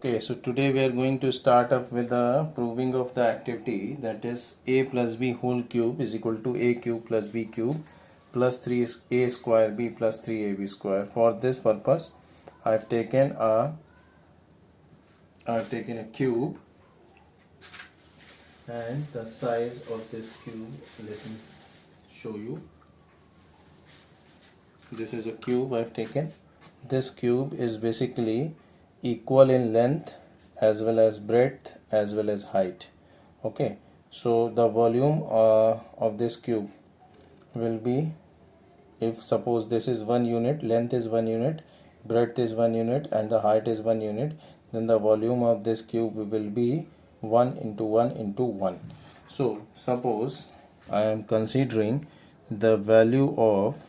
Okay, so today we are going to start up with the proving of the activity, that is a plus b whole cube is equal to a cube plus b cube plus 3a square b plus 3ab square. For this purpose I have taken a cube, and the size of this cube, let me show you. This is a cube I have taken. This cube is basically equal in length as well as breadth as well as height. Okay, so the volume of this cube will be, if suppose this is 1 unit, length is 1 unit, breadth is 1 unit and the height is 1 unit, then the volume of this cube will be 1 into 1 into 1. So suppose I am considering the value of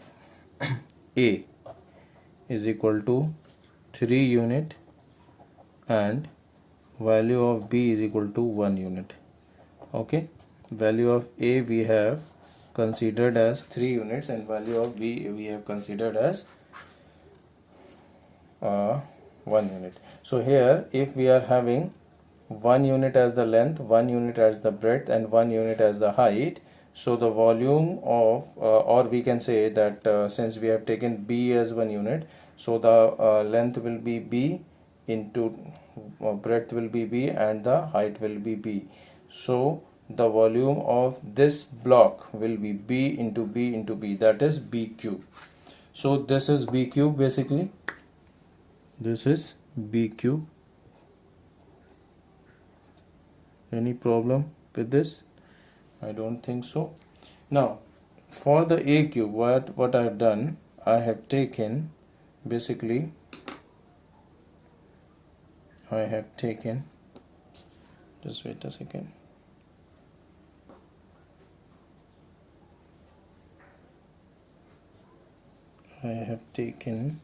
a is equal to 3 unit and value of b is equal to 1 unit. Okay, value of a we have considered as 3 units and value of b we have considered as 1 unit. So here if we are having 1 unit as the length, 1 unit as the breadth and 1 unit as the height, so the volume of or we can say that since we have taken b as 1 unit, so the length will be b into breadth will be b and the height will be b. So the volume of this block will be b into b into b, that is b cube. So this is b cube, basically this is b cube. Any problem with this? I don't think so. Now for the a cube, what I have done, I have taken basically just wait a second. I have taken,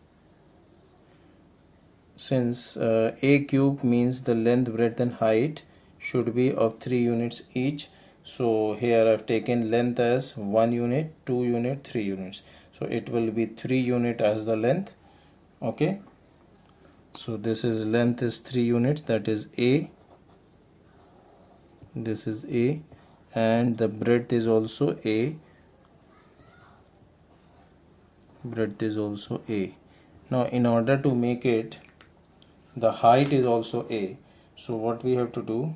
since a cube means the length, breadth and height should be of 3 units each, so here I have taken length as 1 unit, 2 unit, 3 units, so it will be 3 unit as the length. Okay, so this is length is 3 units, that is a, this is a, and the breadth is also a, breadth is also a. Now in order to make it the height is also a, so what we have to do,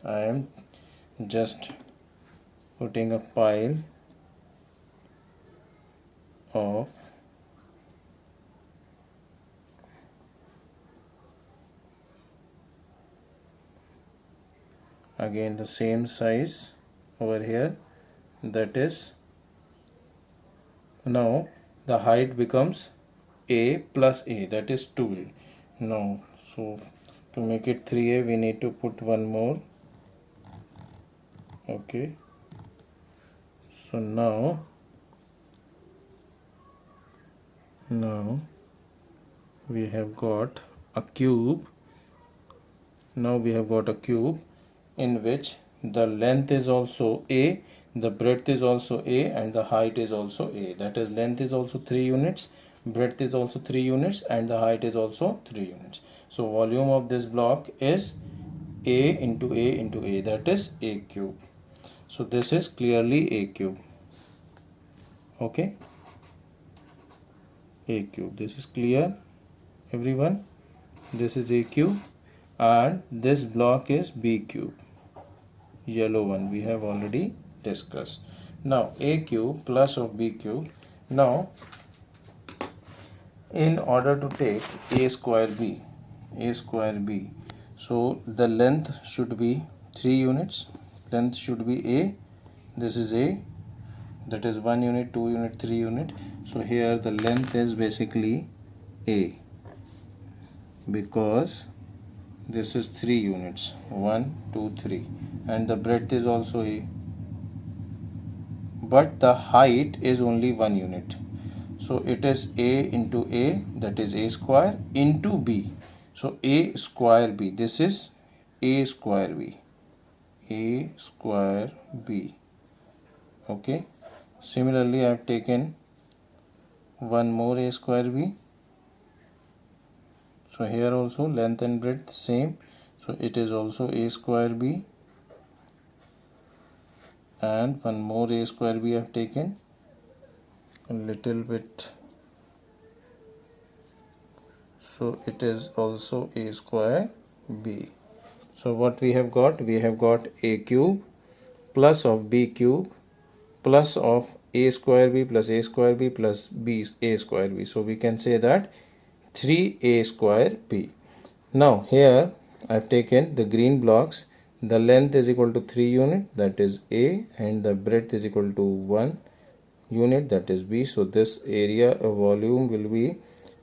I am just putting a pile of again the same size over here, that is, now the height becomes a plus a, that is 2a. Now so to make it 3a we need to put one more. Okay, so now we have got a cube. Now we have got a cube in which the length is also a, the breadth is also a and the height is also a, that is length is also 3 units, breadth is also 3 units and the height is also 3 units. So volume of this block is a into a into a, that is a cube. So this is clearly a cube. Okay, a cube, this is clear everyone, this is a cube and this block is b cube, yellow one we have already discussed. Now a cube plus of b cube. Now in order to take a square b, so the length should be 3 units, length should be a, this is a, that is 1 unit, 2 unit, 3 unit. So here the length is basically a, because this is 3 units, 1 2 3, and the breadth is also a, but the height is only 1 unit, so it is a into a, that is a square, into b, so a square b, this is a square b, a square b. Okay, similarly I have taken one more a square b, So here also length and breadth same, so it is also a square b, and one more a square b I have taken, a little bit, so it is also a square b. So what we have got? We have got a cube plus of b cube plus of a square b plus a square b plus b a square b. So we can say that 3a square b. Now here I have taken the green blocks. The length is equal to 3 unit, that is a, and the breadth is equal to 1 unit, that is b. So this area of volume will be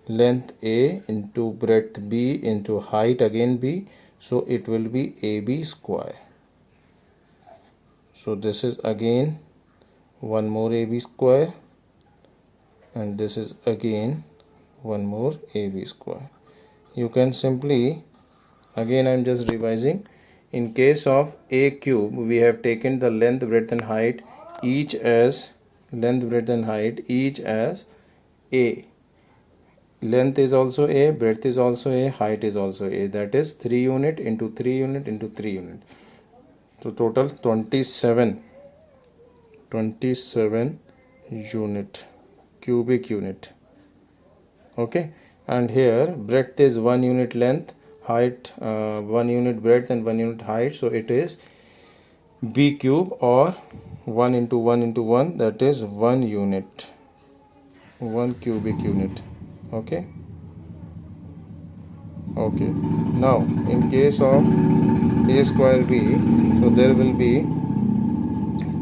length a into breadth b into height again b. So it will be ab square. So this is again one more ab square, and this is again one more ab square. You can simply, again I am just revising, in case of a cube we have taken the length, breadth and height each as a. Length is also a, breadth is also a, height is also a, that is 3 unit into 3 unit into 3 unit. So total 27 unit, cubic unit. Okay, and here breadth is 1 unit length, height 1 unit breadth and 1 unit height, so it is b cube, or 1 into 1 into 1, that is 1 unit, 1 cubic unit. Okay, now in case of a square b, so there will be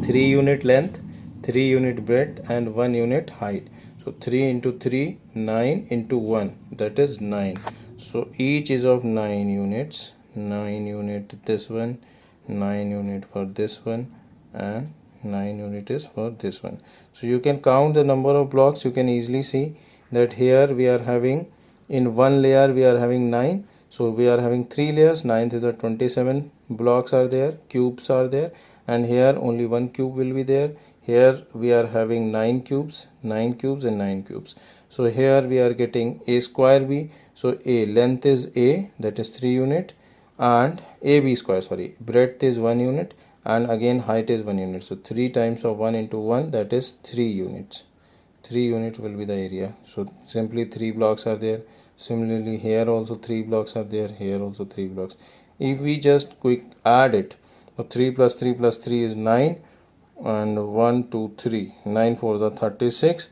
3 unit length, 3 unit breadth and 1 unit height. So 3 into 3, 9 into 1, that is 9. So each is of 9 units, 9 unit this one, 9 unit for this one, and 9 unit is for this one. So you can count the number of blocks. You can easily see that here we are having, in one layer we are having 9. So we are having 3 layers, 9 to the 27 blocks are there, cubes are there, and here only one cube will be there. Here we are having 9 cubes and 9 cubes. So here we are getting a square b. So a length is a, that is 3 unit, and ab square, sorry, breadth is 1 unit, and again height is 1 unit. So 3 times of 1 into 1, that is 3 units. 3 unit will be the area. So simply 3 blocks are there. Similarly here also 3 blocks are there, here also 3 blocks. If we just quick add it, so 3 plus 3 plus 3 is 9, and 1 2 3, 9 4 is 36,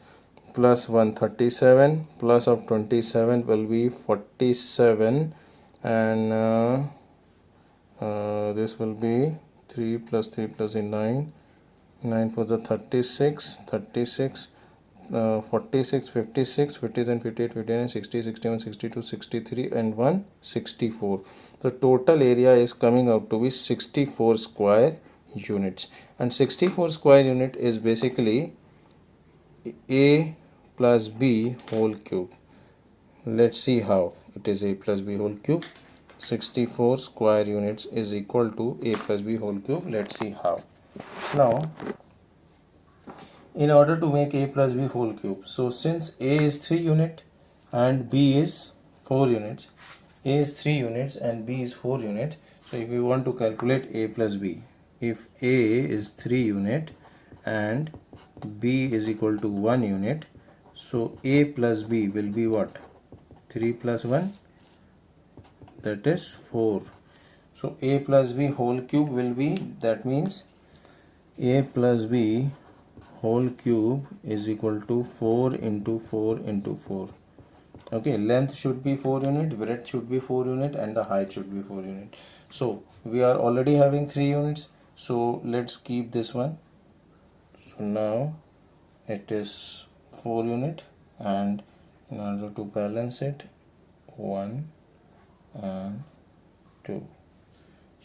plus 1 37, plus of 27 will be 47, and this will be 3 plus 3 plus 9, 9 4 is 36, 46, 56, 57, 58, 59, 60, 61, 62, 63, and 1 64. The total area is coming out to be 64 square units, and 64 square unit is basically a plus b whole cube. Let's see how it is a plus b whole cube. 64 square units is equal to a plus b whole cube. Let's see how. Now, in order to make a plus b whole cube, so since a is 3 unit and b is 4 units, a is 3 units and b is 4 units, so if we want to calculate a plus b, if a is 3 unit and b is equal to 1 unit, so a plus b will be what? 3 plus 1, that is 4. So a plus b whole cube will be, that means a plus b whole cube is equal to 4 into 4 into 4. Okay, length should be 4 unit, breadth should be 4 unit, and the height should be 4 unit. So we are already having 3 units, so let's keep this one. So now it is 4 unit, and in order to balance it, 1 and 2.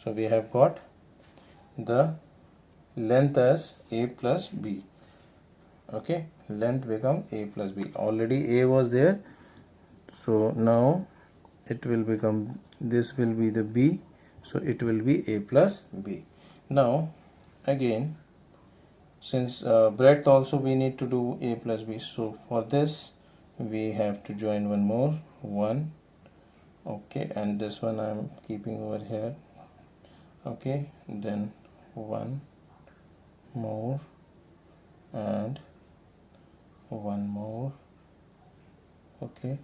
So we have got the length as a plus b. Okay, length become a plus b. Already a was there, so now it will become, this will be the b, so it will be a plus b. Now again, since breadth also we need to do a plus b, so for this we have to join one more, 1 Okay, and this one I'm keeping over here. Okay, then one more and one more. Okay,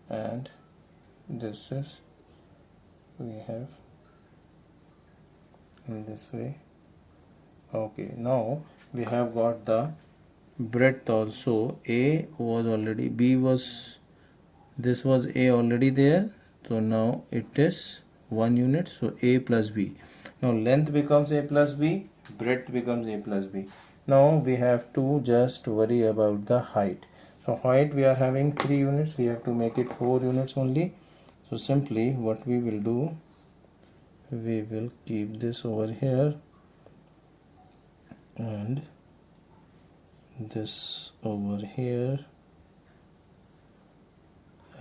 and this is we have in this way. Okay, now we have got the breadth also. A was already, B was, this was A already there, so now it is 1 unit, so A plus B. Now length becomes A plus B, breadth becomes A plus B. Now we have to just worry about the height. So height, we are having 3 units, we have to make it 4 units only. So simply what we will do, we will keep this over here and this over here.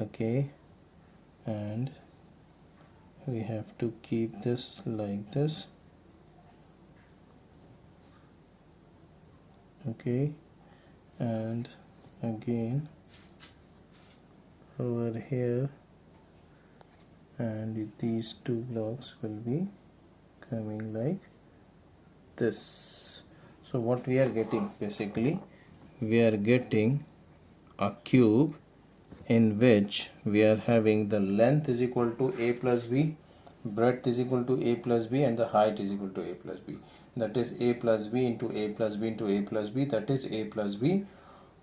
Okay, and we have to keep this like this. Okay, and again over here, and these two blocks will be coming like this. So what we are getting, basically we are getting a cube in which we are having the length is equal to A plus B, breadth is equal to A plus B, and the height is equal to A plus B. That is A plus B into A plus B into A plus B, that is A plus B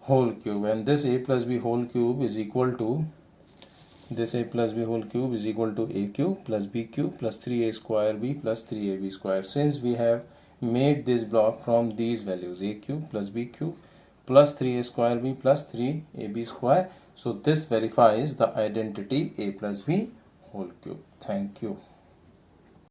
whole cube. And this A plus B whole cube is equal to, this A plus B whole cube is equal to A cube plus B cube plus 3A square B plus 3AB square. Since we have made this block from these values, A cube plus B cube plus 3A square B plus 3AB square, so this verifies the identity A plus B whole cube. Thank you.